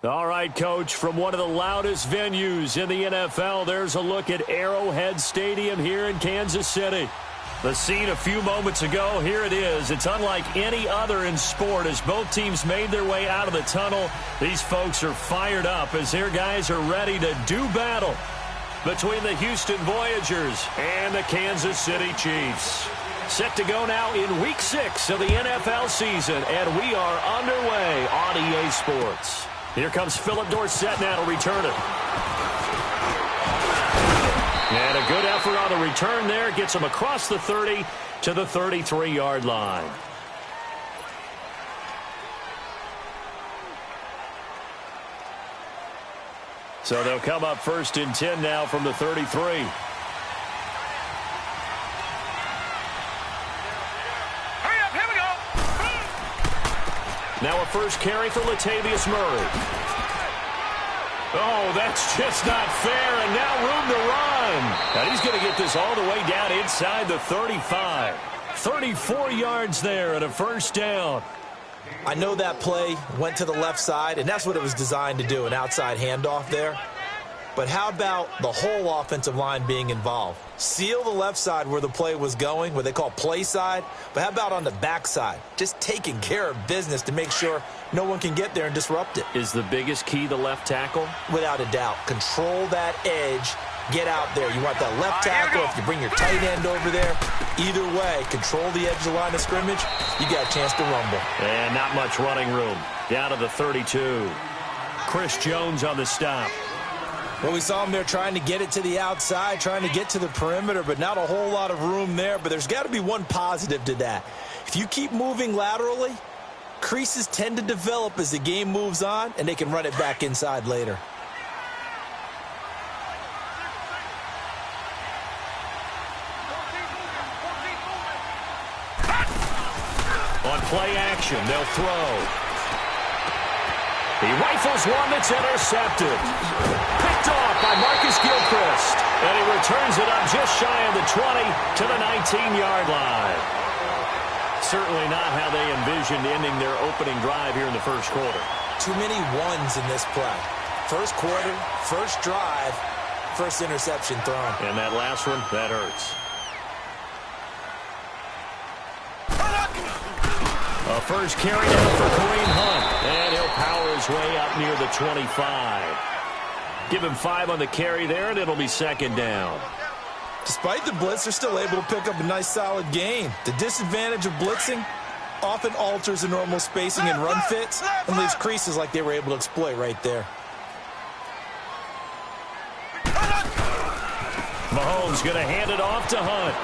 All right, Coach, from one of the loudest venues in the NFL, there's a look at Arrowhead Stadium here in Kansas City. The scene a few moments ago, here it is. It's unlike any other in sport as both teams made their way out of the tunnel. These folks are fired up as their guys are ready to do battle between the Houston Voyagers and the Kansas City Chiefs. Set to go now in Week 6 of the NFL season, and we are underway on EA Sports. Here comes Philip Dorsett now to return it. And a good effort on the return there. Gets him across the 30 to the 33-yard line. So they'll come up 1st and 10 now from the 33. Now a first carry for Latavius Murray. Oh, that's just not fair, and now room to run. And he's going to get this all the way down inside the 35. 34 yards there and a first down. I know that play went to the left side, and that's what it was designed to do, an outside handoff there. But how about the whole offensive line being involved? Seal the left side where the play was going, what they call play side. But how about on the back side? Just taking care of business to make sure no one can get there and disrupt it. Is the biggest key the left tackle? Without a doubt. Control that edge. Get out there. You want that left tackle. If you bring your tight end over there, either way, control the edge of the line of scrimmage, you got a chance to rumble. And not much running room. Down to the 32. Chris Jones on the stop. Well, we saw him there trying to get it to the outside, trying to get to the perimeter, but not a whole lot of room there. But there's got to be one positive to that. If you keep moving laterally, creases tend to develop as the game moves on, and they can run it back inside later. On play action, they'll throw. He rifles one that's intercepted. Picked off by Marcus Gilchrist. And he returns it up just shy of the 20 to the 19-yard line. Certainly not how they envisioned ending their opening drive here in the first quarter. Too many ones in this play. First quarter, first drive, first interception thrown. And that last one, that hurts. A first carry down for Kareem Hunt. And he'll power his way up near the 25. Give him 5 on the carry there, and it'll be second down. Despite the blitz, they're still able to pick up a nice, solid gain. The disadvantage of blitzing often alters the normal spacing and run fits and leaves creases like they were able to exploit right there. Mahomes going to hand it off to Hunt.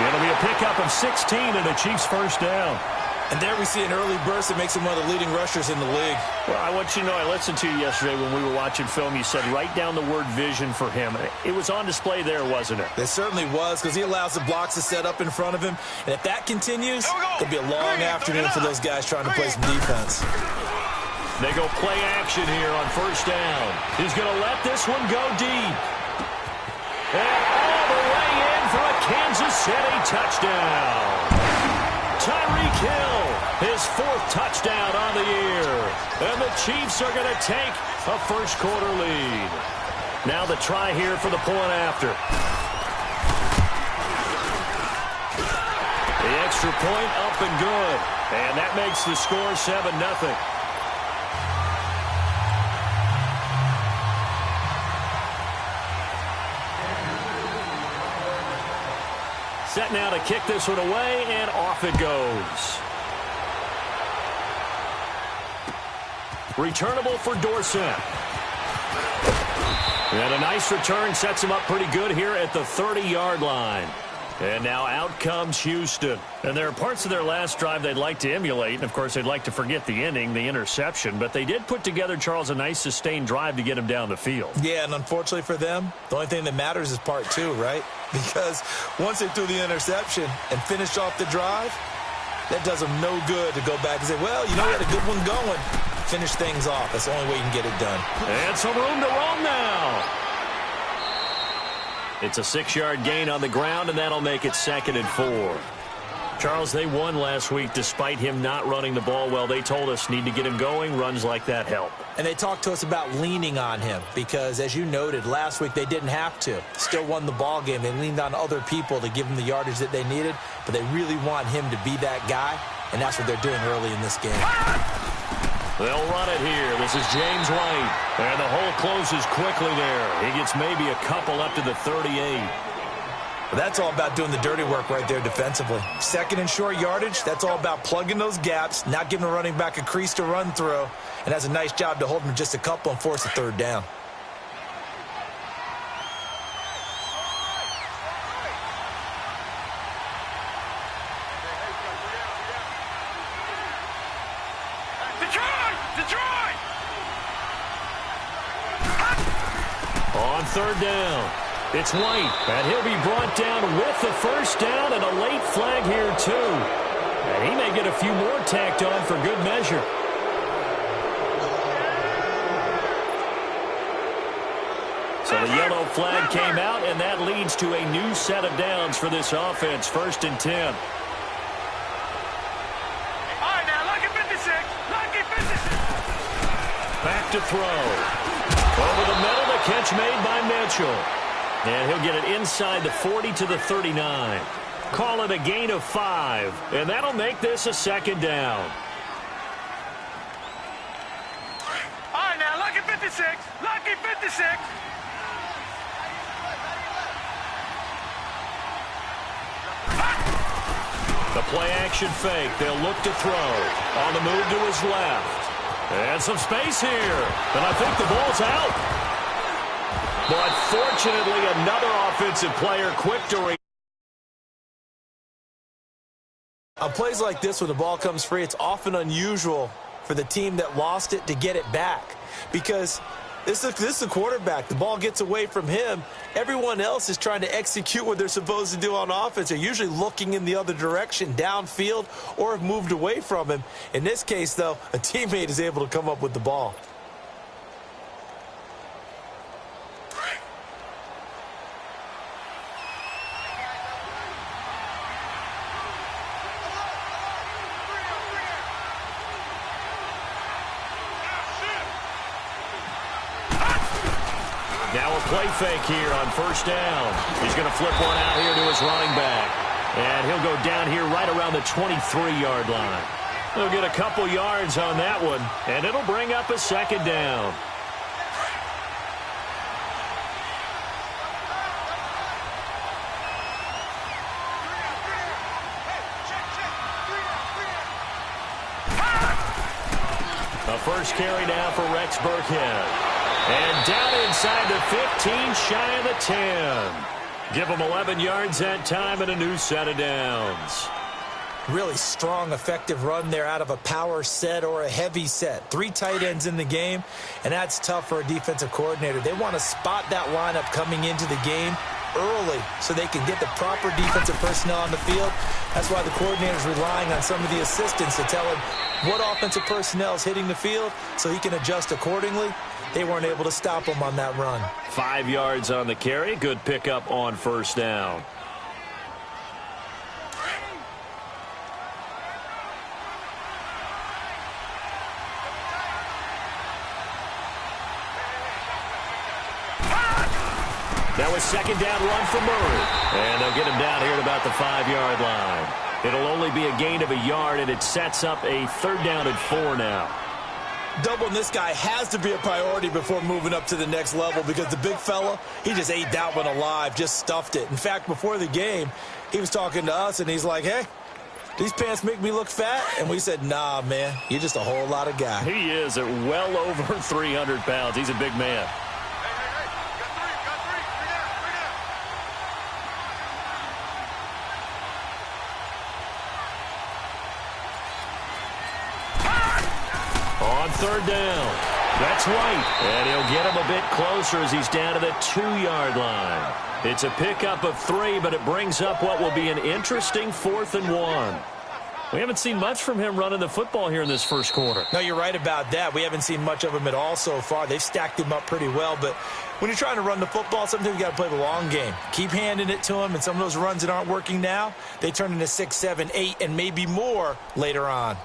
It'll be a pickup of 16 and a Chiefs first down. And there we see an early burst that makes him one of the leading rushers in the league. Well, I want you to know, I listened to you yesterday when we were watching film. You said write down the word vision for him. It was on display there, wasn't it? It certainly was, because he allows the blocks to set up in front of him. And if that continues, it'll be a long afternoon for those guys trying to play some defense. They go play action here on first down. He's going to let this one go deep. And all the way in for a Kansas City touchdown. Tyreek Hill, his 4th touchdown on the year. And the Chiefs are going to take a first quarter lead. Now the try here for the point after. The extra point up and good. And that makes the score 7-0. Set now to kick this one away, and off it goes. Returnable for Dorsett. And a nice return sets him up pretty good here at the 30-yard line. And now out comes Houston. And there are parts of their last drive they'd like to emulate. And, of course, they'd like to forget the ending, the interception. But they did put together, Charles, a nice sustained drive to get him down the field. Yeah, and unfortunately for them, the only thing that matters is part 2, right? Because once they threw the interception and finished off the drive, that does them no good to go back and say, well, you know, we had a good one going. Finish things off. That's the only way you can get it done. And some room to roam now. It's a 6-yard gain on the ground, and that'll make it 2nd and 4. Charles, they won last week despite him not running the ball well. They told us need to get him going. Runs like that help. And they talked to us about leaning on him because, as you noted, last week they didn't have to. Still won the ball game. They leaned on other people to give them the yardage that they needed, but they really want him to be that guy, and that's what they're doing early in this game. They'll run it here. This is James White. And the hole closes quickly there. He gets maybe a couple up to the 38. But that's all about doing the dirty work right there defensively. Second and short yardage, that's all about plugging those gaps, not giving the running back a crease to run through, and has a nice job to hold him just a couple and force a third down. Detroit! On third down, it's White, and he'll be brought down with the first down and a late flag here, too. And he may get a few more tacked on for good measure. So the yellow flag came out, and that leads to a new set of downs for this offense, 1st and 10. All right, now, lucky 56. Lucky 56. Back to throw. Over the middle, the catch made by Mitchell. And he'll get it inside the 40 to the 39. Call it a gain of 5, and that'll make this a second down. All right, now, lucky 56. Lucky 56. The play-action fake. They'll look to throw. On the move to his left. And some space here. And I think the ball's out. But fortunately, another offensive player quick to react. On plays like this, when the ball comes free, it's often unusual for the team that lost it to get it back. Because this is a quarterback. The ball gets away from him. Everyone else is trying to execute what they're supposed to do on offense. They're usually looking in the other direction, downfield, or have moved away from him. In this case, though, a teammate is able to come up with the ball. Now a play fake here on first down. He's going to flip one out here to his running back. And he'll go down here right around the 23-yard line. He'll get a couple yards on that one, and it'll bring up a second down. A first carry now for Rex Burkhead. And down inside the 15, shy of the 10. Give them 11 yards that time and a new set of downs. Really strong, effective run there out of a power set or a heavy set. 3 tight ends in the game, and that's tough for a defensive coordinator. They want to spot that lineup coming into the game early so they can get the proper defensive personnel on the field. That's why the coordinator is relying on some of the assistants to tell him what offensive personnel is hitting the field so he can adjust accordingly. They weren't able to stop him on that run. 5 yards on the carry. Good pickup on first down. Now a second down run for Murray. And they'll get him down here at about the 5-yard line. It'll only be a gain of a yard, and it sets up a third down and 4 now. Doubling this guy has to be a priority before moving up to the next level because the big fella, he just ate that one alive, just stuffed it. In fact, before the game, he was talking to us, and he's like, hey, these pants make me look fat? And we said, nah, man, you're just a whole lot of guy. He is at well over 300 pounds. He's a big man. Third down. That's White. And he'll get him a bit closer as he's down to the 2-yard line. It's a pickup of 3, but it brings up what will be an interesting 4th and 1. We haven't seen much from him running the football here in this first quarter. No, you're right about that. We haven't seen much of him at all so far. They've stacked him up pretty well, but when you're trying to run the football, sometimes you got to play the long game. Keep handing it to him, and some of those runs that aren't working now, they turn into 6, 7, 8, and maybe more later on.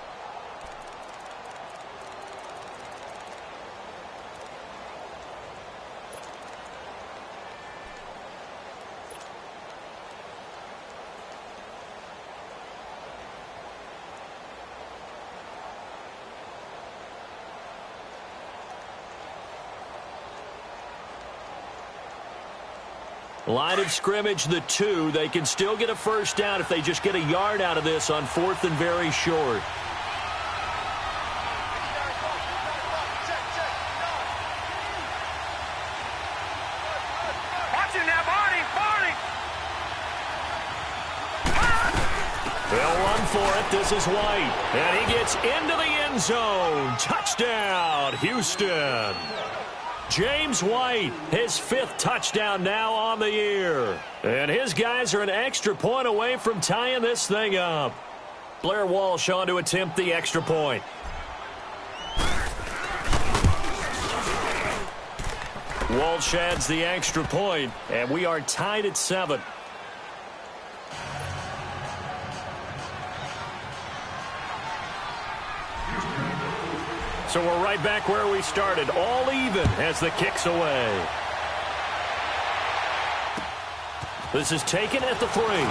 Line of scrimmage, the 2. They can still get a first down if they just get a yard out of this on 4th and very short. Watch it now, Barney. They'll run for it. This is White. And he gets into the end zone. Touchdown, Houston. James White, his 5th touchdown now on the year. And his guys are an extra point away from tying this thing up. Blair Walsh on to attempt the extra point. Walsh adds the extra point, and we are tied at 7. So we're right back where we started, all even as the kick's away. This is taken at the 3. And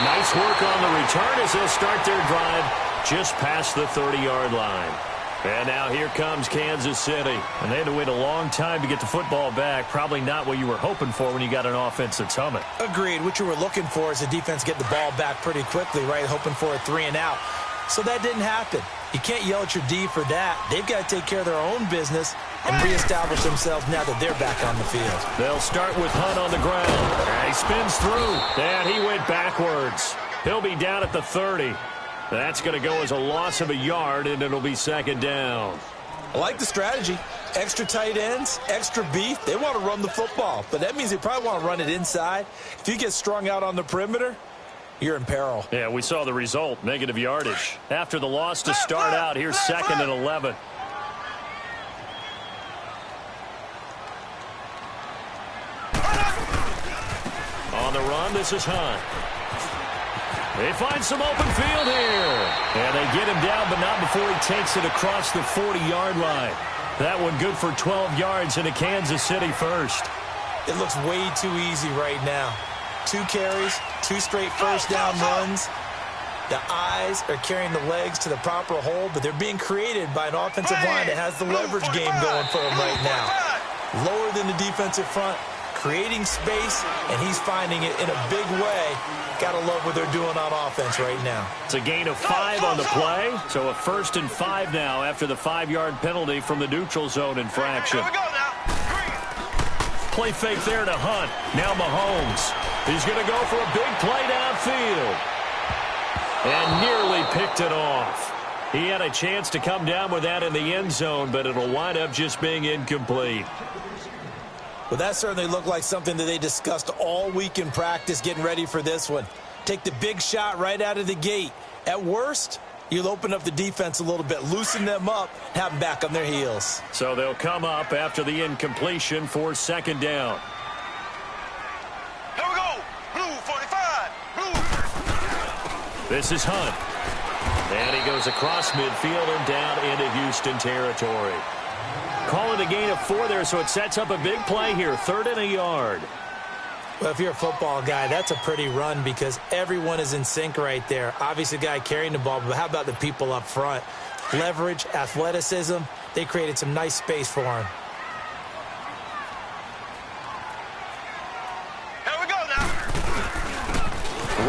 nice work on the return as they'll start their drive just past the 30-yard line. And now here comes Kansas City. And they had to wait a long time to get the football back. Probably not what you were hoping for when you got an offense that's humming. Agreed. What you were looking for is the defense get the ball back pretty quickly, right? Hoping for a 3 and out. So that didn't happen. You can't yell at your D for that. They've got to take care of their own business and reestablish themselves now that they're back on the field. They'll start with Hunt on the ground. And he spins through. And he went backwards. He'll be down at the 30. That's going to go as a loss of a yard, and it'll be 2nd down. I like the strategy. Extra tight ends, extra beef. They want to run the football, but that means they probably want to run it inside. If you get strung out on the perimeter, you're in peril. Yeah, we saw the result, negative yardage. After the loss to start out, here's 2nd and 11. On the run, this is Hunt. They find some open field here. And they get him down, but not before he takes it across the 40-yard line. That one good for 12 yards into Kansas City first. It looks way too easy right now. 2 carries, 2 straight first down runs. The eyes are carrying the legs to the proper hole, but they're being created by an offensive line that has the leverage game going for them right now. Lower than the defensive front, creating space, and he's finding it in a big way. Gotta love what they're doing on offense right now. It's a gain of 5 on the play, so a 1st and 5 now after the 5-yard penalty from the neutral zone infraction. Here we go now. Play fake there to Hunt. Now Mahomes. He's going to go for a big play downfield. And nearly picked it off. He had a chance to come down with that in the end zone, but it'll wind up just being incomplete. Well, that certainly looked like something that they discussed all week in practice getting ready for this one. Take the big shot right out of the gate. At worst, you'll open up the defense a little bit, loosen them up, have them back on their heels. So they'll come up after the incompletion for 2nd down. Here we go. Blue 45. Blue. This is Hunt. And he goes across midfield and down into Houston territory. Call it a gain of 4 there, so it sets up a big play here. 3rd and a yard. Well, if you're a football guy, that's a pretty run because everyone is in sync right there. Obviously, the guy carrying the ball, but how about the people up front? Leverage, athleticism, they created some nice space for him. Here we go now.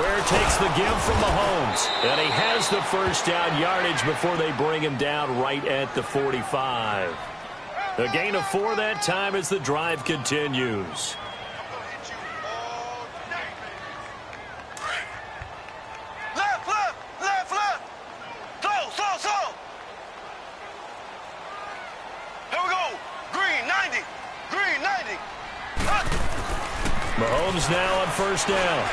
Ware takes the give from Mahomes. And he has the first down yardage before they bring him down right at the 45. A gain of 4 that time as the drive continues. Mahomes now on 1st down.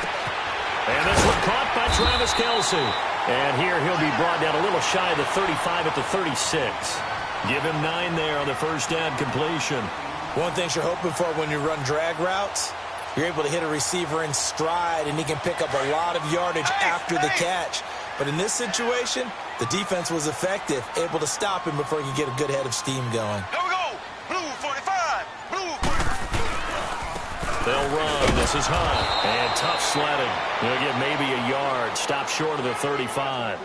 And this one caught by got Travis Kelce. And here he'll be brought down a little shy of the 35 at the 36. Give him 9 there on the first down completion. One thing you're hoping for when you run drag routes, you're able to hit a receiver in stride, and he can pick up a lot of yardage after the catch. But in this situation, the defense was effective, able to stop him before he could get a good head of steam going. Here we go. Blue 45. Blue 45. They'll run. This is Hunt. And tough sledding. He'll get maybe a yard. Stop short of the 35.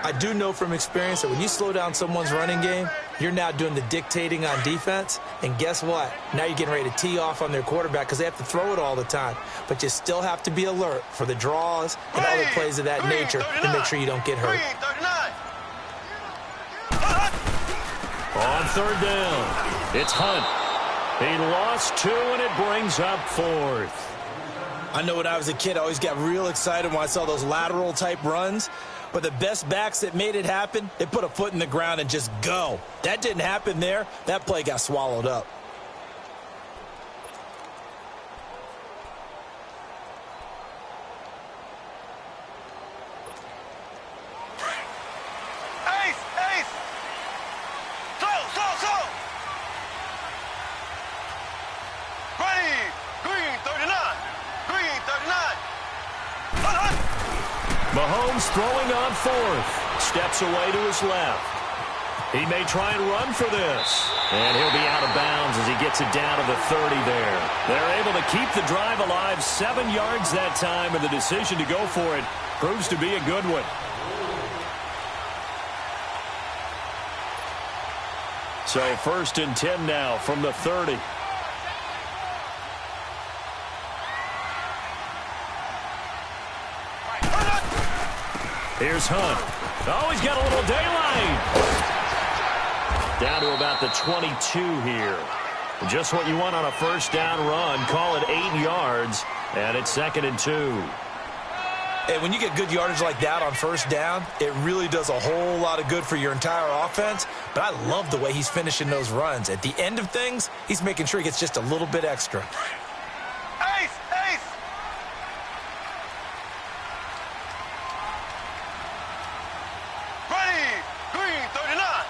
I do know from experience that when you slow down someone's running game, you're now doing the dictating on defense. And guess what? Now you're getting ready to tee off on their quarterback because they have to throw it all the time. But you still have to be alert for the draws and other plays of that nature to make sure you don't get hurt. On third down, it's Hunt. He lost 2, and it brings up 4th. I know when I was a kid, I always got real excited when I saw those lateral-type runs. But the best backs that made it happen, they put a foot in the ground and just go. That didn't happen there. That play got swallowed up. Ace, ace. Slow. Green 39. Green 39. Mahomes throwing on 4th. Steps away to his left. He may try and run for this. And he'll be out of bounds as he gets it down to the 30 there. They're able to keep the drive alive. 7 yards that time, and the decision to go for it proves to be a good one. So 1st and 10 now from the 30. Here's Hunt. Oh, he's got a little daylight. Down to about the 22 here. Just what you want on a first down run. Call it 8 yards, and it's 2nd and 2. And when you get good yardage like that on first down, it really does a whole lot of good for your entire offense. But I love the way he's finishing those runs. At the end of things, he's making sure he gets just a little bit extra. Ace. Green 39.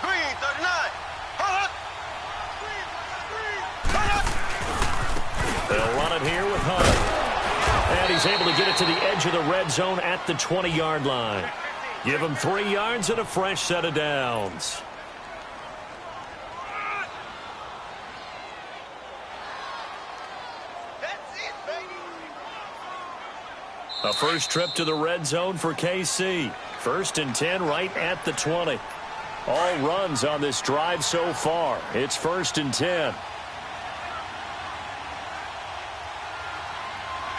Green 39. They'll run it here with Hunt. And he's able to get it to the edge of the red zone at the 20-yard line. Give him 3 yards and a fresh set of downs. A first trip to the red zone for KC. 1st and 10 right at the 20. All runs on this drive so far. It's 1st and 10.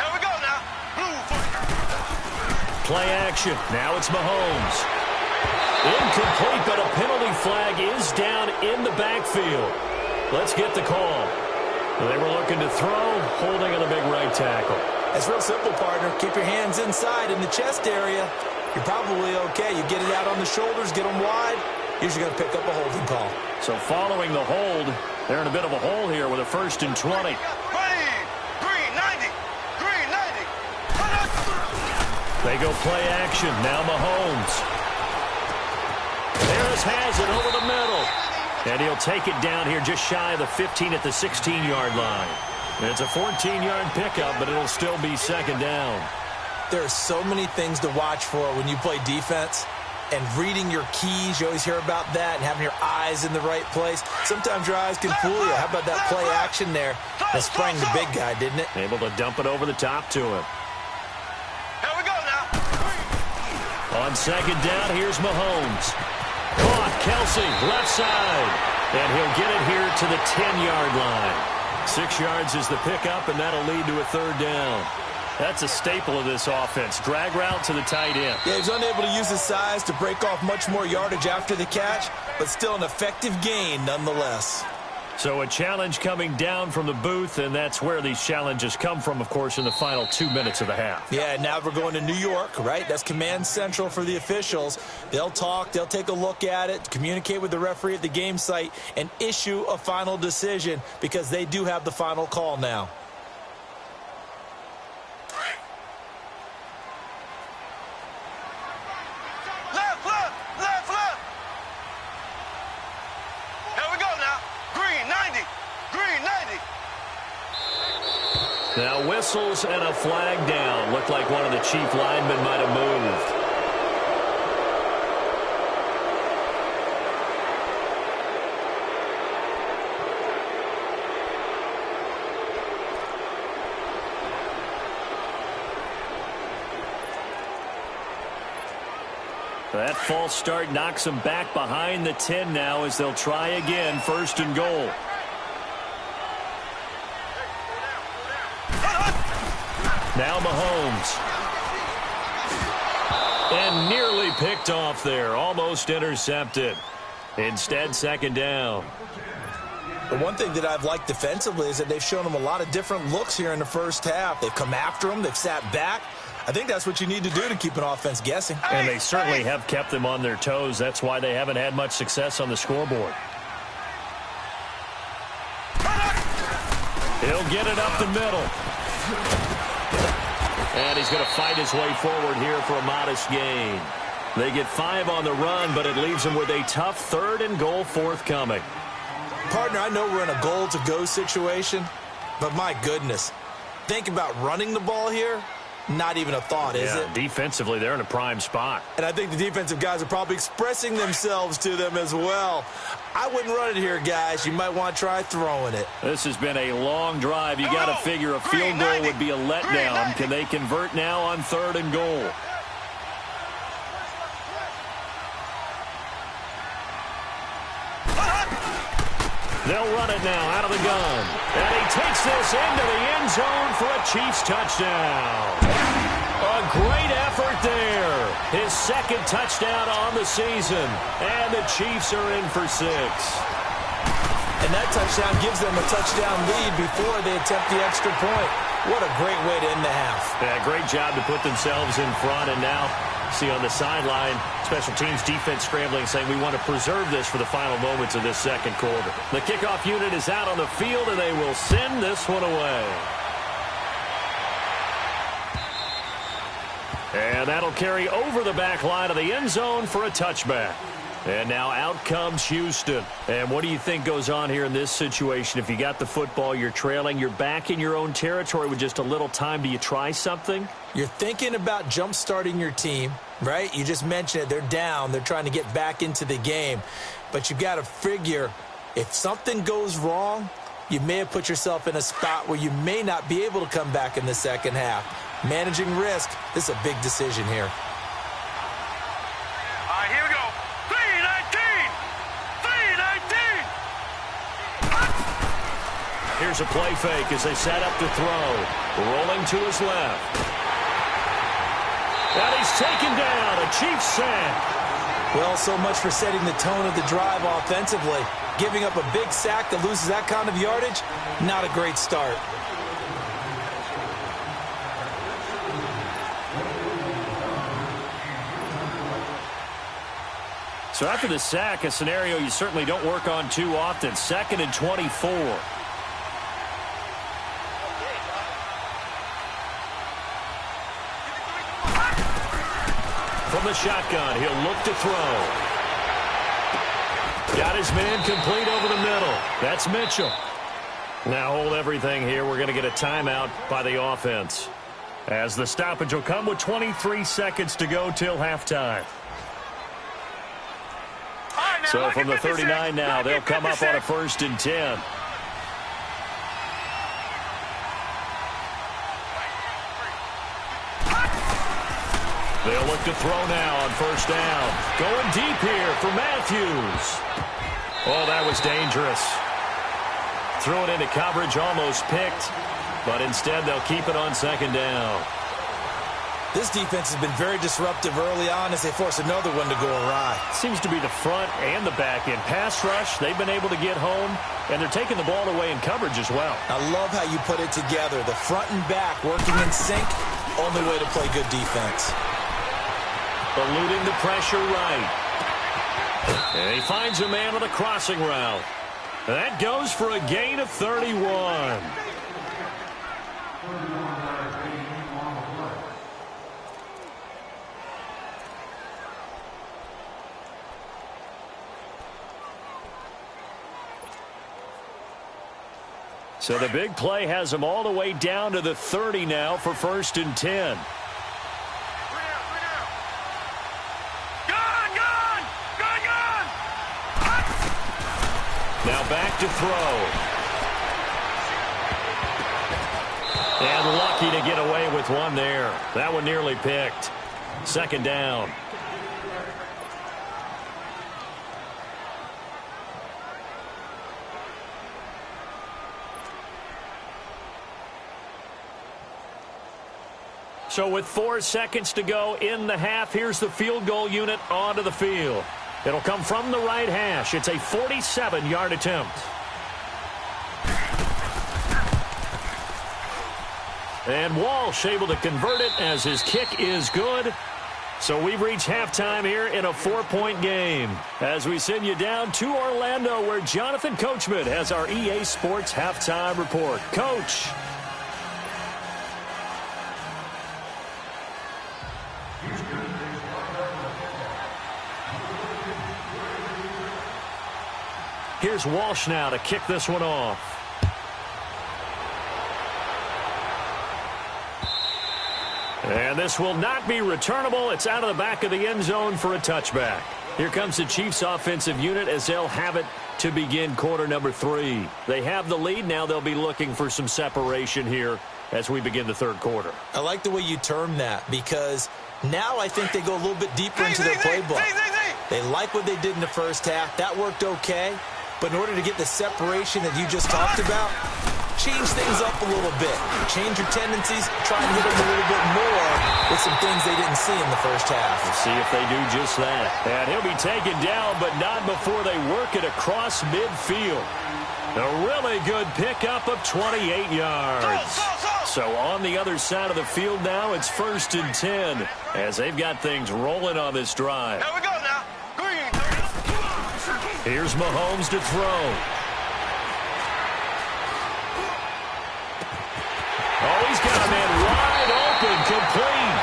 Here we go now. Blue 40. Play action. Now it's Mahomes. Incomplete, but a penalty flag is down in the backfield. Let's get the call. They were looking to throw, holding on a big right tackle. It's real simple, partner. Keep your hands inside in the chest area. You're probably okay. You get it out on the shoulders, get them wide. Usually going to pick up a holding call. So following the hold, they're in a bit of a hole here with a 1st and 20. Green 90. Green 90. They go play action. Now Mahomes. Harris has it over the middle. And he'll take it down here just shy of the 15 at the 16-yard line. And it's a 14-yard pickup, but it'll still be 2nd down. There are so many things to watch for when you play defense. And reading your keys, you always hear about that, and having your eyes in the right place. Sometimes your eyes can fool you. How about that play action there? That sprang the big guy, didn't it? Able to dump it over the top to him. Here we go now. On 2nd down, here's Mahomes. Caught, Kelce, left side. And he'll get it here to the 10-yard line. 6 yards is the pickup, and that'll lead to a 3rd down. That's a staple of this offense. Drag route to the tight end. Yeah, he's unable to use his size to break off much more yardage after the catch, but still an effective gain nonetheless. So a challenge coming down from the booth, and that's where these challenges come from, of course, in the final 2 minutes of the half. Yeah, now we're going to New York, right? That's command central for the officials. They'll talk, they'll take a look at it, communicate with the referee at the game site, and issue a final decision because they do have the final call now. Now whistles and a flag down. Looked like one of the chief linemen might have moved. That false start knocks them back behind the 10 now as they'll try again, 1st and goal. Now Mahomes. And nearly picked off there, almost intercepted. Instead, 2nd down. The one thing that I've liked defensively is that they've shown them a lot of different looks here in the first half. They've come after them. They've sat back. I think that's what you need to do to keep an offense guessing. And they certainly have kept them on their toes. That's why they haven't had much success on the scoreboard. He'll get it up the middle. And he's going to fight his way forward here for a modest gain. They get 5 on the run, but it leaves them with a tough 3rd and goal forthcoming. Partner, I know we're in a goal-to-go situation, but my goodness, think about running the ball here. Not even a thought, is it? Defensively, they're in a prime spot. And I think the defensive guys are probably expressing themselves to them as well. I wouldn't run it here, guys. You might want to try throwing it. This has been a long drive. You got to figure a field goal would be a letdown. Can they convert now on 3rd and goal? They'll run it now out of the gun. And he takes this into the end zone for a Chiefs touchdown. A great effort there. His 2nd touchdown on the season. And the Chiefs are in for 6. And that touchdown gives them a touchdown lead before they attempt the extra point. What a great way to end the half. Yeah, great job to put themselves in front. And now, see on the sideline, special teams defense scrambling, saying we want to preserve this for the final moments of this 2nd quarter. The kickoff unit is out on the field, and they will send this one away. And that'll carry over the back line of the end zone for a touchback. And now out comes Houston. And what do you think goes on here in this situation? If you got the football, you're trailing, you're back in your own territory with just a little time. Do you try something? You're thinking about jump-starting your team, right? You just mentioned it. They're down. They're trying to get back into the game. But you've got to figure if something goes wrong, you may have put yourself in a spot where you may not be able to come back in the 2nd half. Managing risk, this is a big decision here. All right, here we go. 3-19. Here's a play fake as they set up to throw. Rolling to his left. And he's taken down. A Chiefs sack. Well, so much for setting the tone of the drive offensively. Giving up a big sack that loses that kind of yardage, not a great start. So after the sack, a scenario you certainly don't work on too often. 2nd and 24. From the shotgun, he'll look to throw. Got his man complete over the middle. That's Mitchell. Now hold everything here. We're going to get a timeout by the offense, as the stoppage will come with 23 seconds to go till halftime. So from the 39 now, they'll come up on a 1st and 10. They'll look to throw now on 1st down. Going deep here for Matthews. Oh, that was dangerous. Threw it into coverage, almost picked, but instead they'll keep it on 2nd down. This defense has been very disruptive early on as they force another one to go awry. Seems to be the front and the back end. Pass rush, they've been able to get home, and they're taking the ball away in coverage as well. I love how you put it together. The front and back working in sync, only way to play good defense. Eluding the pressure right. And he finds a man on the crossing route. That goes for a gain of 31. So the big play has them all the way down to the 30 now for 1st and 10. Now back to throw. And lucky to get away with one there. That one nearly picked. 2nd down. So with 4 seconds to go in the half, here's the field goal unit onto the field. It'll come from the right hash. It's a 47-yard attempt. And Walsh able to convert it as his kick is good. So we've reached halftime here in a 4-point game. As we send you down to Orlando, where Jonathan Coachman has our EA Sports halftime report. Coach. Here's Walsh now to kick this one off. And this will not be returnable. It's out of the back of the end zone for a touchback. Here comes the Chiefs offensive unit as they'll have it to begin quarter number 3. They have the lead. Now they'll be looking for some separation here as we begin the 3rd quarter. I like the way you term that, because now I think they go a little bit deeper into their playbook. They like what they did in the first half. That worked okay. But in order to get the separation that you just talked about, change things up a little bit. Change your tendencies. Try and hit them a little bit more with some things they didn't see in the first half. We'll see if they do just that. And he'll be taken down, but not before they work it across midfield. A really good pickup of 28 yards. So on the other side of the field now, it's 1st and 10 as they've got things rolling on this drive. Here we go now. Green. Here's Mahomes to throw. Oh, he's got a man wide open, complete.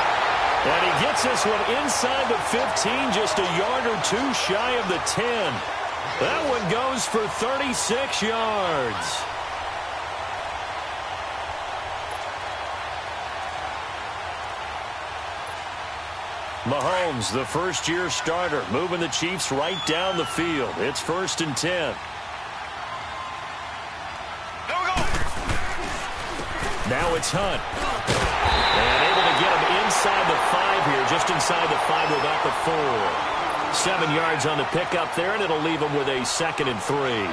And he gets this one inside the 15, just a yard or 2 shy of the 10. That one goes for 36 yards. Mahomes, the first-year starter, moving the Chiefs right down the field. It's 1st and 10. Here we go. Now it's Hunt. And able to get him inside the 5 here, just inside the 5 without the 4. 7 yards on the pickup there, and it'll leave him with a 2nd and 3.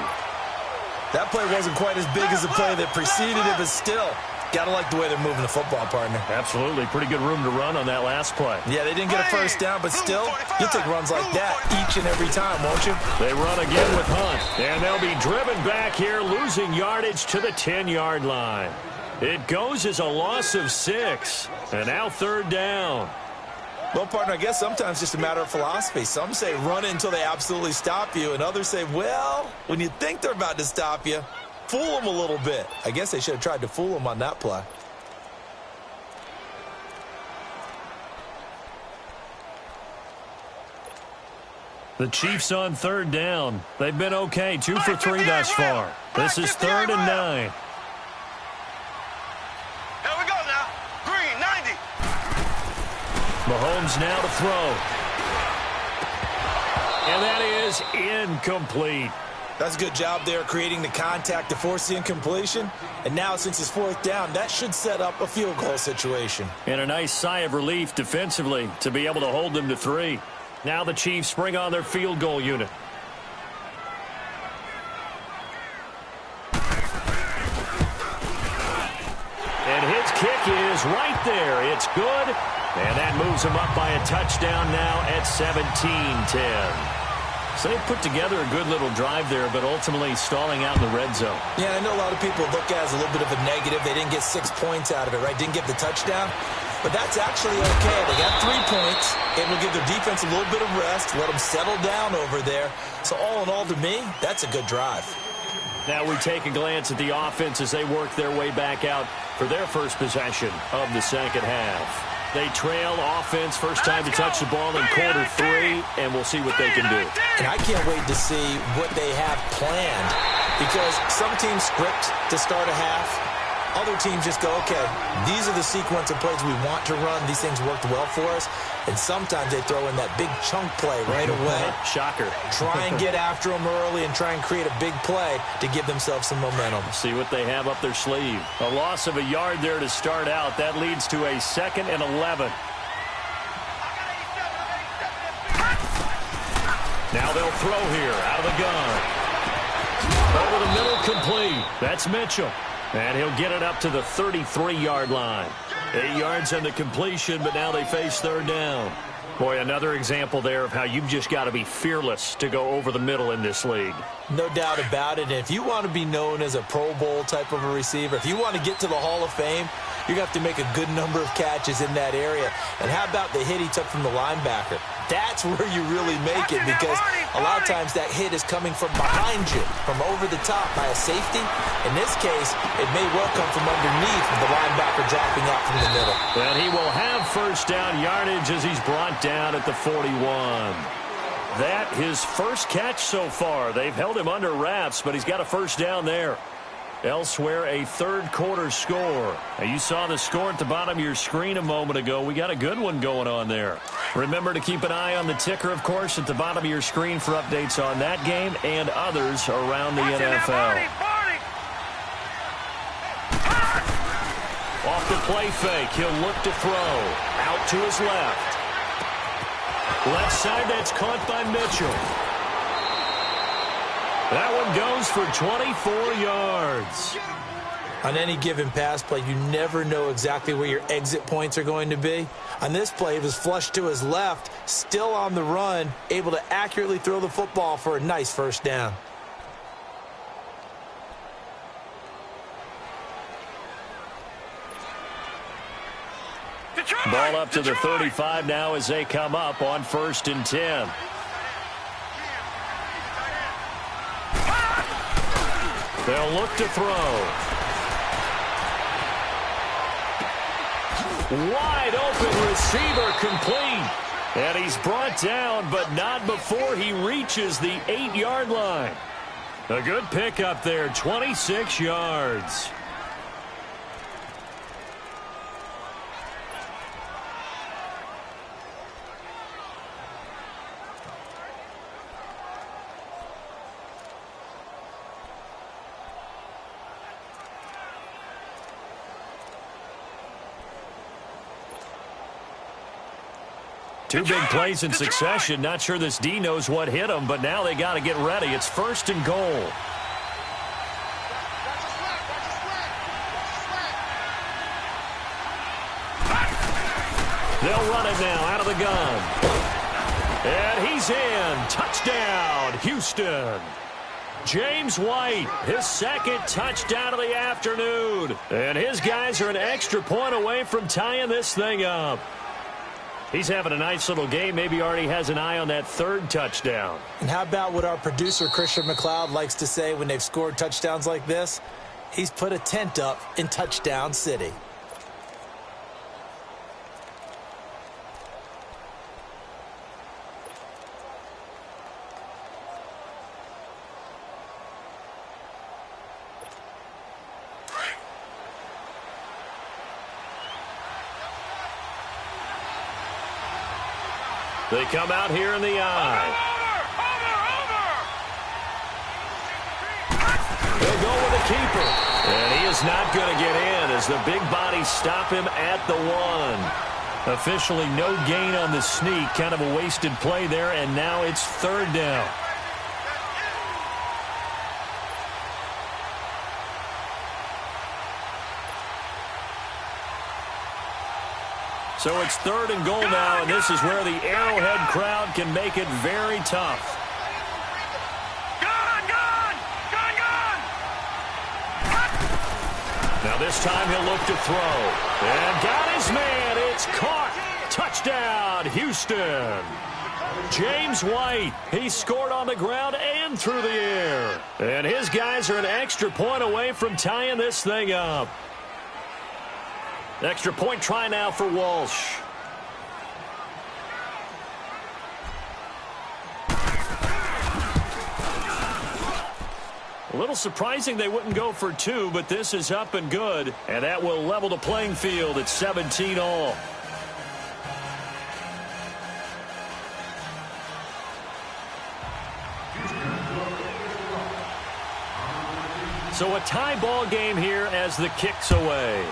That play wasn't quite as big as the play that preceded it, but still, gotta like the way they're moving the football, partner. Absolutely. Pretty good room to run on that last play. Yeah, they didn't get a first down, but still, you'll take runs like that each and every time, won't you? They run again with Hunt. And they'll be driven back here, losing yardage to the 10-yard line. It goes as a loss of 6. And now 3rd down. Well, partner, I guess sometimes it's just a matter of philosophy. Some say run it until they absolutely stop you, and others say, well, when you think they're about to stop you, fool them a little bit. I guess they should have tried to fool them on that play. The Chiefs on 3rd down. They've been okay, 2 for 3 thus far. This is 3rd and 9. Here we go now. Green, 90. Mahomes now to throw. And that is incomplete. That's a good job there creating the contact to force the incompletion. And now, since it's 4th down, that should set up a field goal situation. And a nice sigh of relief defensively to be able to hold them to 3. Now the Chiefs bring on their field goal unit. And his kick is right there. It's good. And that moves him up by a touchdown now at 17-10. So they put together a good little drive there, but ultimately stalling out in the red zone. Yeah, I know a lot of people look at it as a little bit of a negative. They didn't get 6 points out of it, right? Didn't get the touchdown. But that's actually okay. They got 3 points. It will give their defense a little bit of rest, let them settle down over there. So all in all, to me, that's a good drive. Now we take a glance at the offense as they work their way back out for their first possession of the second half. They trail offense, first time to touch the ball in quarter 3, and we'll see what they can do. And I can't wait to see what they have planned Because some teams script to start a half. Other teams just go, okay, these are the sequence of plays we want to run. These things worked well for us. And sometimes they throw in that big chunk play right away. Shocker. Try and get after them early and try and create a big play to give themselves some momentum. See what they have up their sleeve. A loss of a yard there to start out. That leads to a 2nd and 11. Now they'll throw here out of the gun. Over the middle, complete. That's Mitchell. And he'll get it up to the 33-yard line. 8 yards on the completion, but now they face 3rd down. Boy, another example there of how you've just got to be fearless to go over the middle in this league. No doubt about it. And if you want to be known as a Pro Bowl type of a receiver, if you want to get to the Hall of Fame, you're going to have to make a good number of catches in that area. And how about the hit he took from the linebacker? That's where you really make it, because a lot of times that hit is coming from behind you, from over the top by a safety. In this case, it may well come from underneath with the linebacker dropping out from the middle. And he will have 1st down yardage as he's brought down at the 41. That his first catch so far. They've held him under wraps, but he's got a 1st down there. Elsewhere, a 3rd quarter score. Now, you saw the score at the bottom of your screen a moment ago. We got a good one going on there. Remember to keep an eye on the ticker, of course, at the bottom of your screen for updates on that game and others around the NFL. Off the play fake, he'll look to throw. Out to his left. Left side, that's caught by Mitchell. That one goes for 24 yards. On any given pass play, you never know exactly where your exit points are going to be. On this play, it was flushed to his left, still on the run, able to accurately throw the football for a nice 1st down. Ball up to the 35 now as they come up on 1st and 10. They'll look to throw. Wide open receiver, complete. And he's brought down, but not before he reaches the 8-yard line. A good pickup there, 26 yards. Two big plays in succession. Not sure this D knows what hit him, but now they got to get ready. It's 1st and goal. They'll run it now out of the gun. And he's in. Touchdown, Houston. James White, his 2nd touchdown of the afternoon. And his guys are an extra point away from tying this thing up. He's having a nice little game. Maybe already has an eye on that 3rd touchdown. And how about what our producer, Christian McLeod, likes to say when they've scored touchdowns like this? He's put a tent up in Touchdown City. They come out here in the eye. They'll go with the keeper. And he is not going to get in as the big bodies stop him at the 1. Officially no gain on the sneak. Kind of a wasted play there, and now it's 3rd down. So it's 3rd and goal now, and this is where the Arrowhead crowd can make it very tough. Now this time he'll look to throw. And got his man. It's caught. Touchdown, Houston. James White, he scored on the ground and through the air. And his guys are an extra point away from tying this thing up. Extra point try now for Walsh. little surprising they wouldn't go for two, but this is up and good, and that will level the playing field at 17 all. So a tie ball game here as the kick's away.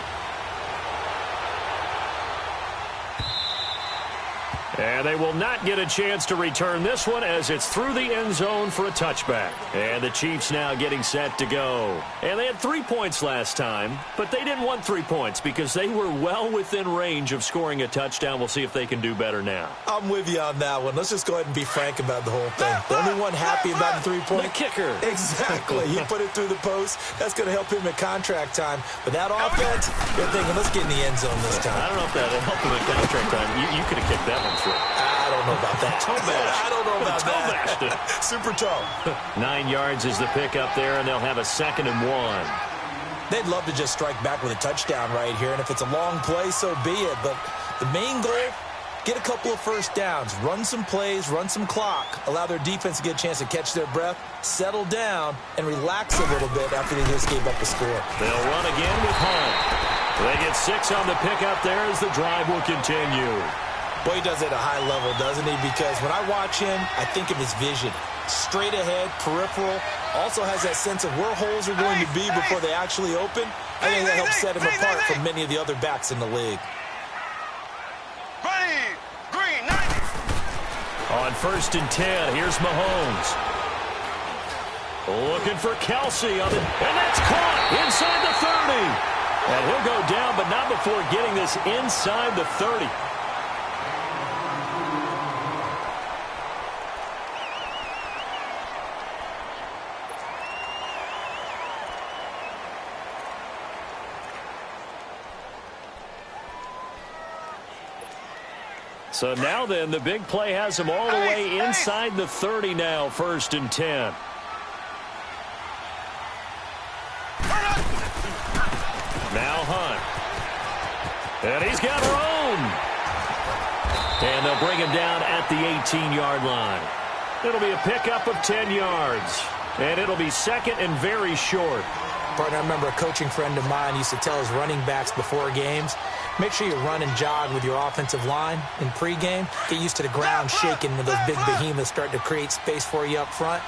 And they will not get a chance to return this one as it's through the end zone for a touchback. And the Chiefs now getting set to go. And they had 3 points last time, but they didn't want 3 points because they were well within range of scoring a touchdown. We'll see if they can do better now. I'm with you on that one. Let's just go ahead and be frank about the whole thing. The only one happy about the 3-point. The kicker. Exactly. He put it through the post. That's going to help him at contract time. But that offense, you're thinking, let's get in the end zone this time. I don't know if that helped him at contract time. You could have kicked that one through. I don't know about that. Toe bash. I don't know about toe that. Bashed it. Super toe. 9 yards is the pick up there, and they'll have a 2nd and 1. They'd love to just strike back with a touchdown right here, and if it's a long play, so be it. But the main goal, get a couple of first downs, run some plays, run some clock, allow their defense to get a chance to catch their breath, settle down, and relax a little bit after they just gave up a score. They'll run again with Hunt. They get 6 on the pickup there as the drive will continue. Boy, he does it at a high level, doesn't he? Because when I watch him, I think of his vision. Straight ahead, peripheral, also has that sense of where holes are going to be before they actually open. I think that helps set him apart from many of the other backs in the league. Ready, green, 90. On 1st and 10, here's Mahomes. Looking for Kelsey on the, and that's caught inside the 30. And he'll go down, but not before getting this inside the 30. So now then, the big play has him all the way inside the 30 now, 1st and 10. Now Hunt. And he's got room. And they'll bring him down at the 18-yard line. It'll be a pickup of 10 yards. And it'll be 2nd and very short. Partner, I remember a coaching friend of mine used to tell his running backs before games, make sure you run and jog with your offensive line in pregame. Get used to the ground shaking when those big behemoths start to create space for you up front.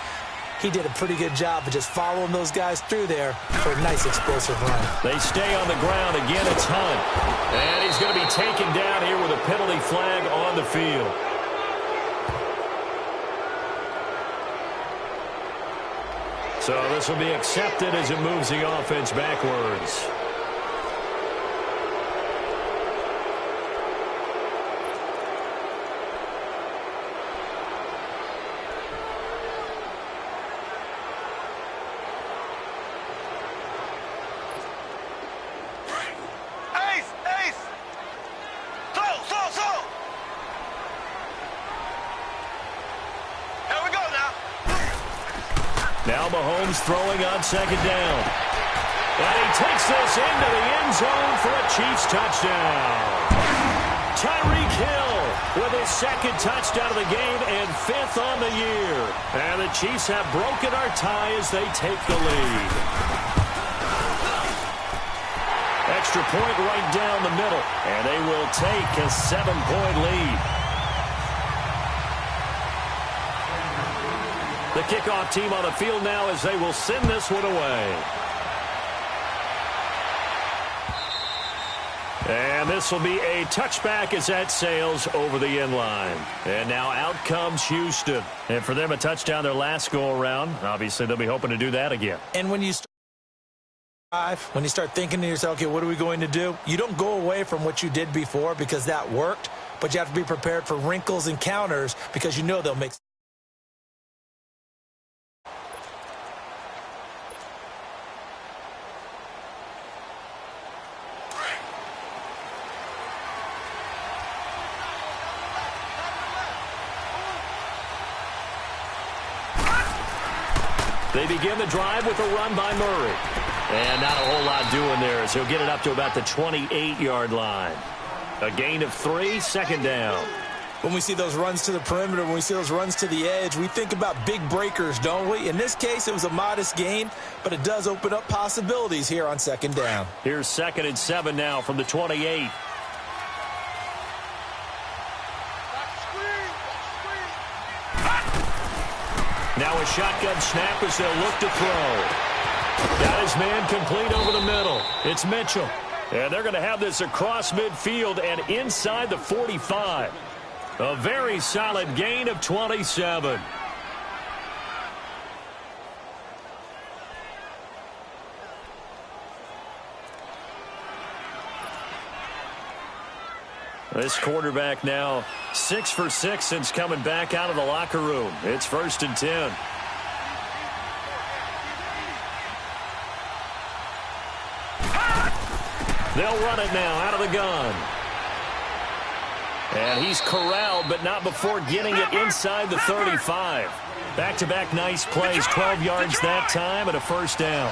He did a pretty good job of just following those guys through there for a nice explosive run. They stay on the ground. Again, it's Hunt. And he's going to be taken down here with a penalty flag on the field. So this will be accepted as it moves the offense backwards. Now Mahomes throwing on 2nd down. And he takes this into the end zone for a Chiefs touchdown. Tyreek Hill with his 2nd touchdown of the game and 5th on the year. And the Chiefs have broken our tie as they take the lead. Extra point right down the middle. And they will take a 7-point lead. The kickoff team on the field now as they will send this one away. And this will be a touchback as that sails over the end line. And now out comes Houston. And for them, a touchdown their last go-around. Obviously, they'll be hoping to do that again. And when you start thinking to yourself, okay, what are we going to do? You don't go away from what you did before because that worked, but you have to be prepared for wrinkles and counters because you know they'll make. They begin the drive with a run by Murray. And not a whole lot doing there as he'll get it up to about the 28-yard line. A gain of 3, 2nd down. When we see those runs to the perimeter, when we see those runs to the edge, we think about big breakers, don't we? In this case, it was a modest gain, but it does open up possibilities here on second down. Here's 2nd and 7 now from the 28. Now a shotgun snap as they'll look to throw. Got his man complete over the middle. It's Mitchell. And they're going to have this across midfield and inside the 45. A very solid gain of 27. This quarterback now 6 for 6 since coming back out of the locker room. It's 1st and 10. They'll run it now out of the gun. And he's corralled, but not before getting it inside the 35. Back-to-back nice plays, 12 yards that time and a 1st down.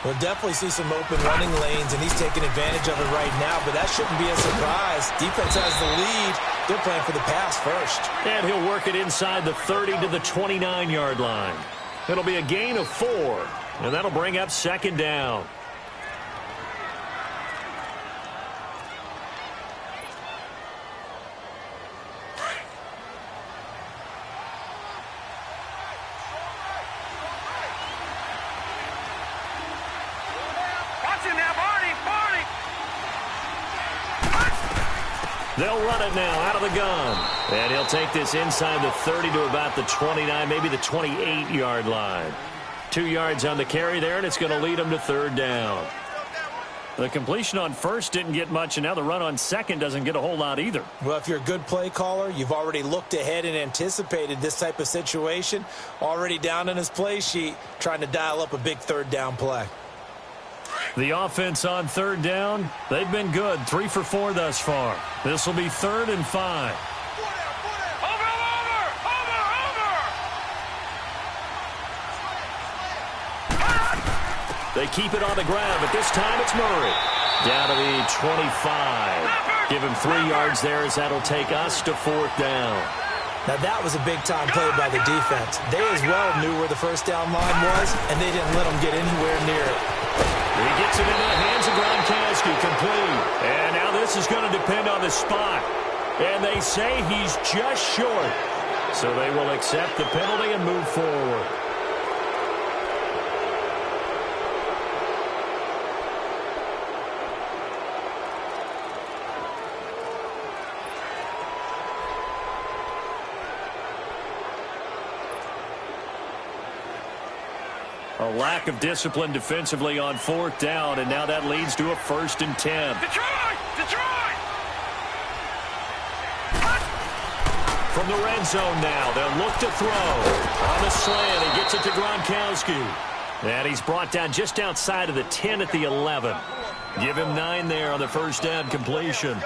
We'll definitely see some open running lanes, and he's taking advantage of it right now, but that shouldn't be a surprise. Defense has the lead. They're playing for the pass first. And he'll work it inside the 30 to the 29-yard line. It'll be a gain of 4, and that'll bring up 2nd down. They'll run it now out of the gun. And he'll take this inside the 30 to about the 29, maybe the 28-yard line. 2 yards on the carry there, and it's going to lead him to 3rd down. The completion on 1st didn't get much, and now the run on 2nd doesn't get a whole lot either. Well, if you're a good play caller, you've already looked ahead and anticipated this type of situation. Already down in his play sheet, trying to dial up a big 3rd down play. The offense on 3rd down, they've been good. 3 for 4 thus far. This will be 3rd and 5. They keep it on the ground, but this time it's Murray. Down to the 25. Give him 3 yards there as that'll take us to 4th down. Now that was a big-time play by the defense. They as well knew where the 1st down line was, and they didn't let them get anywhere near it. He gets it into the hands of Gronkowski, complete. And now this is going to depend on the spot. And they say he's just short. So they will accept the penalty and move forward. A lack of discipline defensively on 4th down, and now that leads to a 1st and 10. Detroit! Detroit! From the red zone now, they'll look to throw. On the slant, he gets it to Gronkowski. And he's brought down just outside of the 10 at the 11. Give him 9 there on the 1st down completion.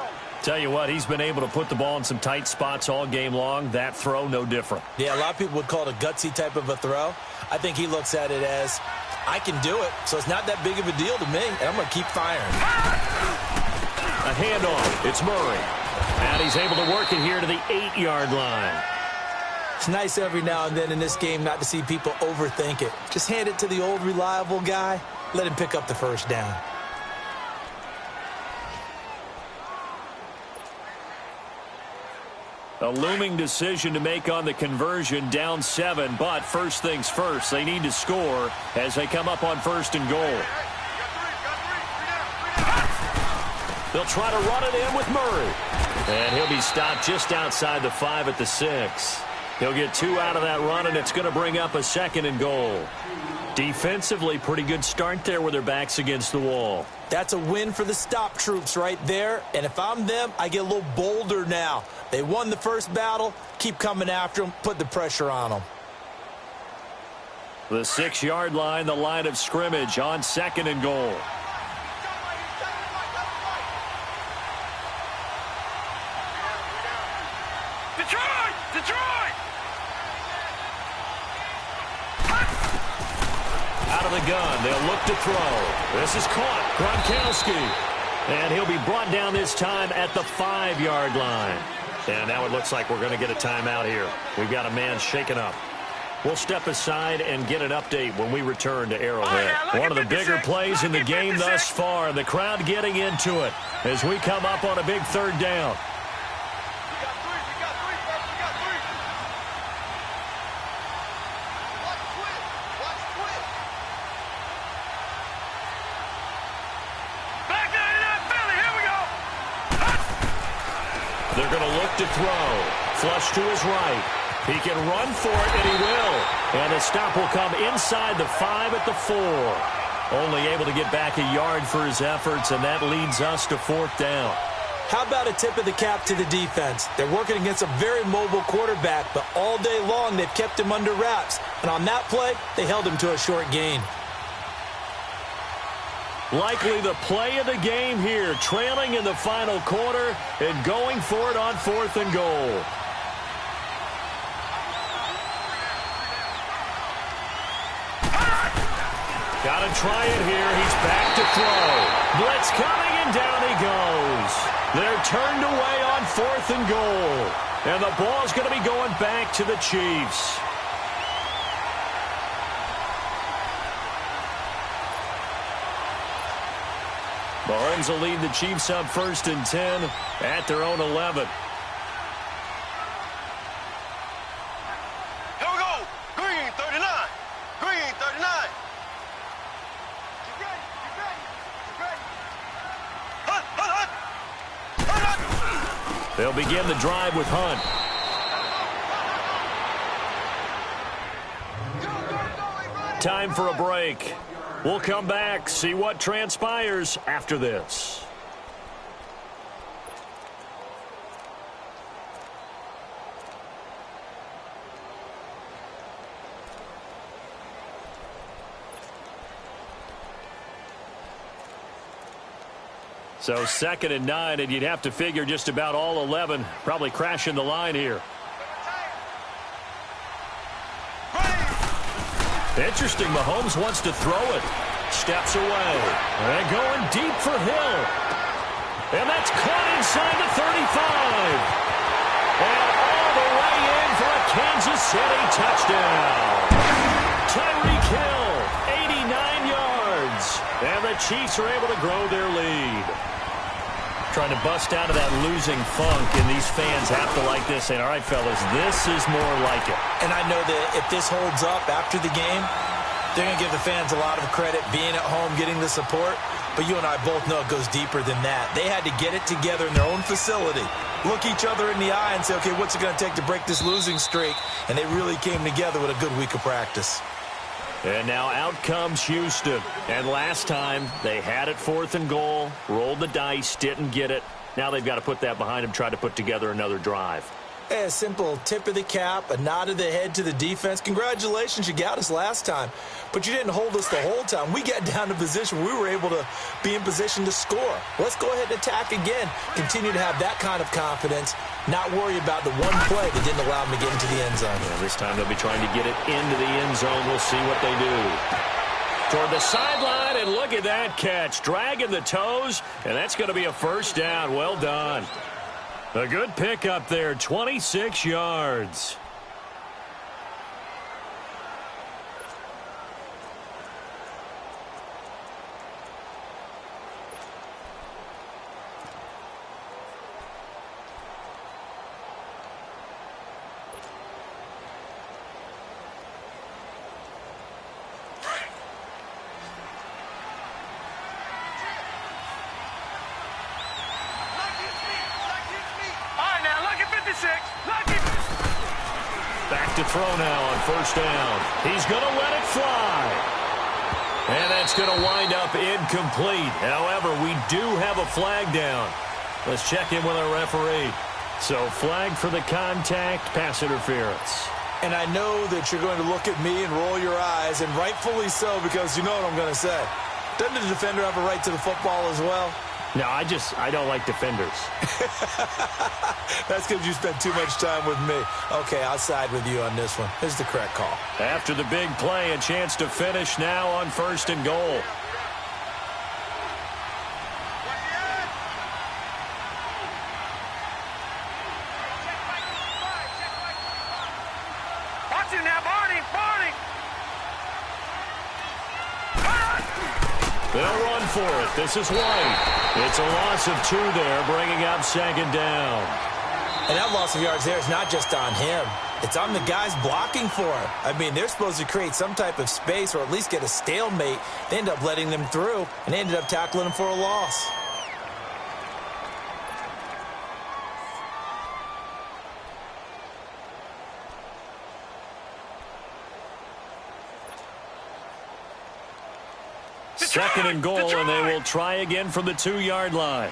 Tell you what, he's been able to put the ball in some tight spots all game long. That throw, no different. Yeah, a lot of people would call it a gutsy type of a throw. I think he looks at it as, I can do it, so it's not that big of a deal to me, and I'm going to keep firing. A handoff. It's Murray. And he's able to work it here to the 8-yard line. It's nice every now and then in this game not to see people overthink it. Just hand it to the old reliable guy. Let him pick up the 1st down. A looming decision to make on the conversion, down 7, but first things first, they need to score as they come up on 1st and goal. They'll try to run it in with Murray. And he'll be stopped just outside the 5 at the 6. He'll get 2 out of that run, and it's going to bring up a 2nd and goal. Defensively, pretty good start there with their backs against the wall. That's a win for the stop troops right there. And if I'm them, I get a little bolder now. They won the first battle. Keep coming after them. Put the pressure on them. The 6-yard line, the line of scrimmage on 2nd and goal. Detroit! Detroit! Out of the gun, they'll look to throw. This is caught. Gronkowski. And he'll be brought down this time at the 5-yard line. And now it looks like we're going to get a timeout here. We've got a man shaken up. We'll step aside and get an update when we return to Arrowhead. One of the bigger plays in the game thus far. The crowd getting into it as we come up on a big third down. They're going to look to throw. Flush to his right. He can run for it, and he will. And the stop will come inside the 5 at the 4. Only able to get back a yard for his efforts, and that leads us to 4th down. How about a tip of the cap to the defense? They're working against a very mobile quarterback, but all day long they've kept him under wraps. And on that play, they held him to a short gain. Likely the play of the game here, trailing in the final quarter and going for it on 4th and goal. Got to try it here. He's back to throw. Blitz coming, and down he goes. They're turned away on 4th and goal. And the ball's going to be going back to the Chiefs. Mahomes will lead the Chiefs up 1st and 10 at their own 11. Here we go. Green 39. Green 39. Get ready. Get ready. Get ready. Hunt, hunt, hunt. Hunt, hunt. They'll begin the drive with Hunt. Time for a break. We'll come back, see what transpires after this. So 2nd and 9, and you'd have to figure just about all 11 probably crashing the line here. Interesting, Mahomes wants to throw it. Steps away. And going deep for Hill. And that's caught inside the 35. And all the way in for a Kansas City touchdown. Tyreek Hill, 89 yards. And the Chiefs are able to grow their lead. Trying to bust out of that losing funk, and these fans have to like this. And all right, fellas, this is more like it. And I know that if this holds up after the game, they're going to give the fans a lot of credit being at home, getting the support. But you and I both know it goes deeper than that. They had to get it together in their own facility, look each other in the eye and say, okay, what's it going to take to break this losing streak? And they really came together with a good week of practice. And now out comes Houston. And last time they had it 4th and goal, rolled the dice, didn't get it. Now they've got to put that behind them, try to put together another drive. A simple tip of the cap, a nod of the head to the defense. Congratulations, you got us last time. But you didn't hold us the whole time. We got down to position. We were able to be in position to score. Let's go ahead and attack again. Continue to have that kind of confidence. Not worry about the one play that didn't allow them to get into the end zone. Yeah, this time they'll be trying to get it into the end zone. We'll see what they do. Toward the sideline, and look at that catch. Dragging the toes, and that's going to be a 1st down. Well done. A good pick up there, 26 yards. Back to throw now on 1st down. He's going to let it fly. And that's going to wind up incomplete. However, we do have a flag down. Let's check in with our referee. So flag for the contact, pass interference. And I know that you're going to look at me and roll your eyes, and rightfully so, because you know what I'm going to say. Doesn't the defender have a right to the football as well? No, I don't like defenders. That's because you spent too much time with me. Okay, I'll side with you on this one. This is the correct call. After the big play, a chance to finish now on 1st and goal. They'll run for it. This is White. It's a loss of 2 there, bringing up 2nd down. And that loss of yards there is not just on him. It's on the guys blocking for him. I mean, they're supposed to create some type of space or at least get a stalemate. They end up letting them through, and they ended up tackling him for a loss. Second and goal, and they will try again from the 2-yard line.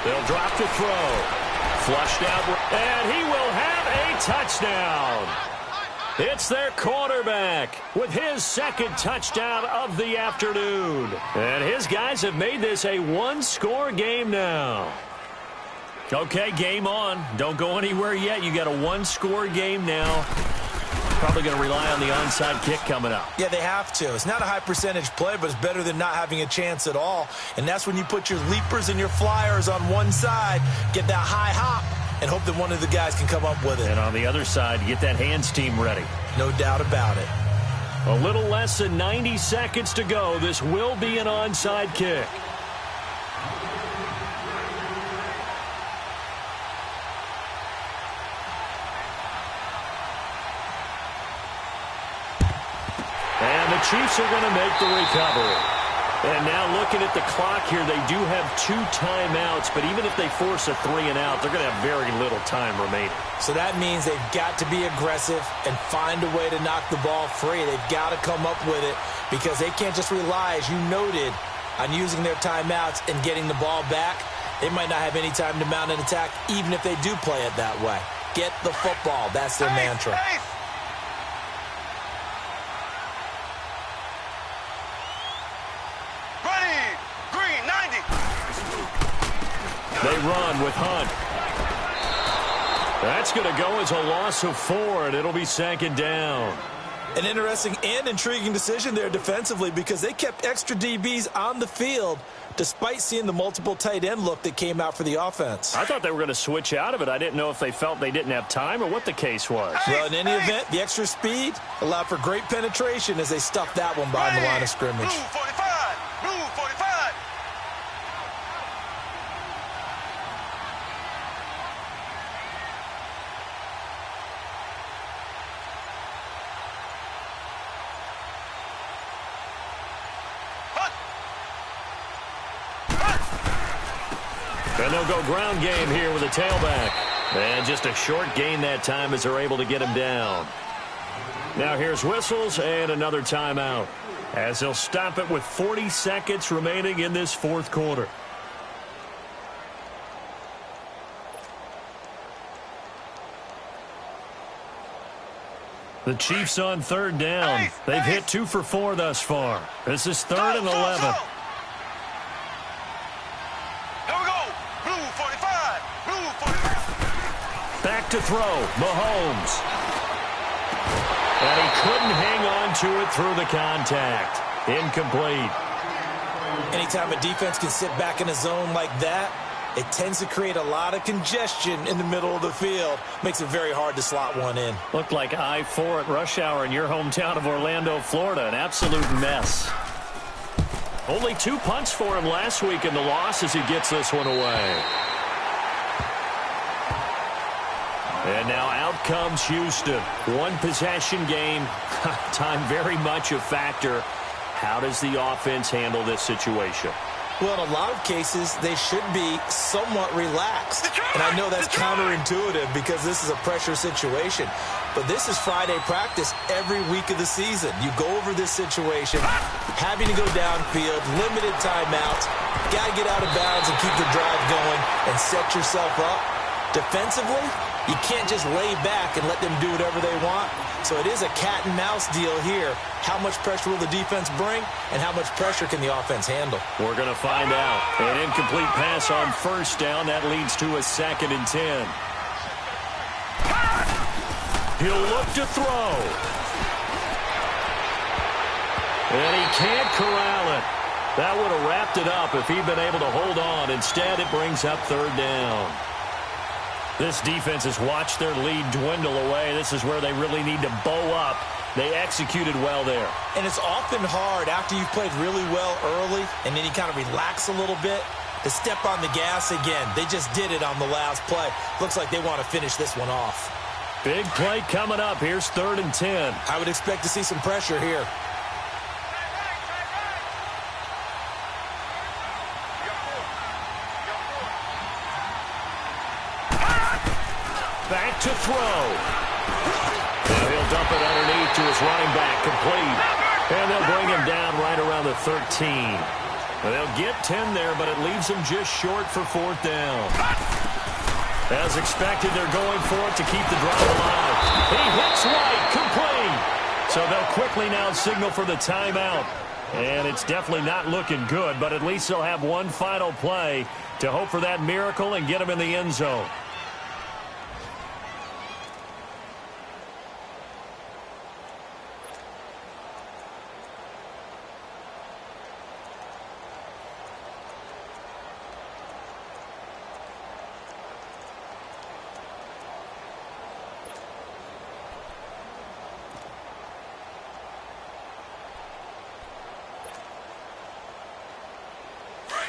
They'll drop to throw. Flushed out, and he will have a touchdown. It's their quarterback with his 2nd touchdown of the afternoon. And his guys have made this a 1-score game now. Okay, game on. Don't go anywhere yet. You got a 1-score game now. Probably going to rely on the onside kick coming up. Yeah, they have to. It's not a high percentage play, but it's better than not having a chance at all. And that's when you put your leapers and your flyers on one side, get that high hop, and hope that one of the guys can come up with it. And on the other side, get that hands team ready. No doubt about it. A little less than 90 seconds to go. This will be an onside kick. And the Chiefs are going to make the recovery. And now looking at the clock here, they do have 2 timeouts, but even if they force a 3-and-out, they're going to have very little time remaining. So that means they've got to be aggressive and find a way to knock the ball free. They've got to come up with it because they can't just rely, as you noted, on using their timeouts and getting the ball back. They might not have any time to mount an attack, even if they do play it that way. Get the football. That's their mantra. They run with Hunt. That's going to go as a loss of 4, and it'll be 2nd down. An interesting and intriguing decision there defensively because they kept extra DBs on the field despite seeing the multiple tight end look that came out for the offense. I thought they were going to switch out of it. I didn't know if they felt they didn't have time or what the case was. Well, in any event, the extra speed allowed for great penetration as they stuffed that one behind the line of scrimmage. Blue 45. Blue 45. And they'll go ground game here with a tailback. And just a short gain that time as they're able to get him down. Now here's whistles and another timeout as they'll stop it with 40 seconds remaining in this 4th quarter. The Chiefs on 3rd down. They've hit 2 for 4 thus far. This is 3rd and 11. Back to throw, Mahomes. And he couldn't hang on to it through the contact. Incomplete. Anytime a defense can sit back in a zone like that, it tends to create a lot of congestion in the middle of the field. Makes it very hard to slot one in. Looked like I-4 at rush hour in your hometown of Orlando, Florida. An absolute mess. Only 2 punts for him last week in the loss as he gets this one away. And now out comes Houston. 1 possession game. Time very much a factor. How does the offense handle this situation? Well, in a lot of cases, they should be somewhat relaxed. And I know that's counterintuitive because this is a pressure situation. But this is Friday practice every week of the season. You go over this situation, having to go downfield, limited timeouts, got to get out of bounds and keep the drive going and set yourself up. Defensively, you can't just lay back and let them do whatever they want. So it is a cat and mouse deal here. How much pressure will the defense bring and how much pressure can the offense handle? We're going to find out. An incomplete pass on 1st down. That leads to a 2nd and 10. He'll look to throw. And he can't corral it. That would have wrapped it up if he'd been able to hold on. Instead, it brings up 3rd down. This defense has watched their lead dwindle away. This is where they really need to bow up. They executed well there. And it's often hard after you've played really well early and then you kind of relax a little bit to step on the gas again. They just did it on the last play. Looks like they want to finish this one off. Big play coming up. Here's 3rd and 10. I would expect to see some pressure here. Back to throw. And he'll dump it underneath to his running back, complete. And they'll bring him down right around the 13. And they'll get 10 there, but it leaves them just short for 4th down. As expected, they're going for it to keep the drive alive. He hits right, complete. So they'll quickly now signal for the timeout. And it's definitely not looking good, but at least they'll have one final play to hope for that miracle and get them in the end zone.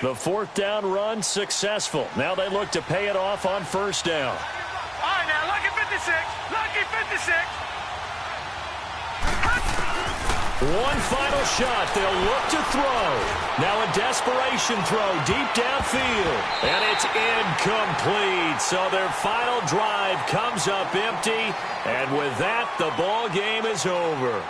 The 4th down run successful. Now they look to pay it off on 1st down. All right, now, lucky 56. Lucky 56. One final shot. They'll look to throw. Now a desperation throw deep downfield. And it's incomplete. So their final drive comes up empty. And with that, the ball game is over.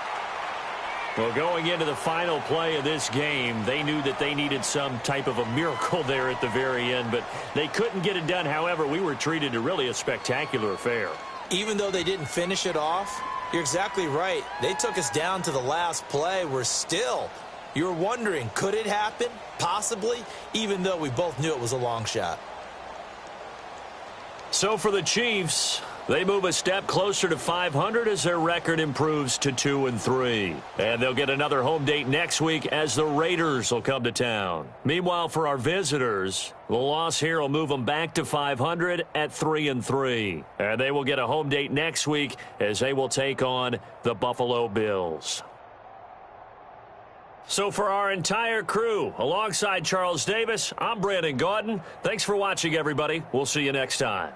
Well, going into the final play of this game, they knew that they needed some type of a miracle there at the very end, but they couldn't get it done. However, we were treated to really a spectacular affair. Even though they didn't finish it off, you're exactly right. They took us down to the last play. You were wondering, could it happen? Possibly, even though we both knew it was a long shot. So for the Chiefs, they move a step closer to 500 as their record improves to 2-3. And they'll get another home date next week as the Raiders will come to town. Meanwhile, for our visitors, the loss here will move them back to 500 at 3-3. And they will get a home date next week as they will take on the Buffalo Bills. So for our entire crew, alongside Charles Davis, I'm Brandon Gaudin. Thanks for watching, everybody. We'll see you next time.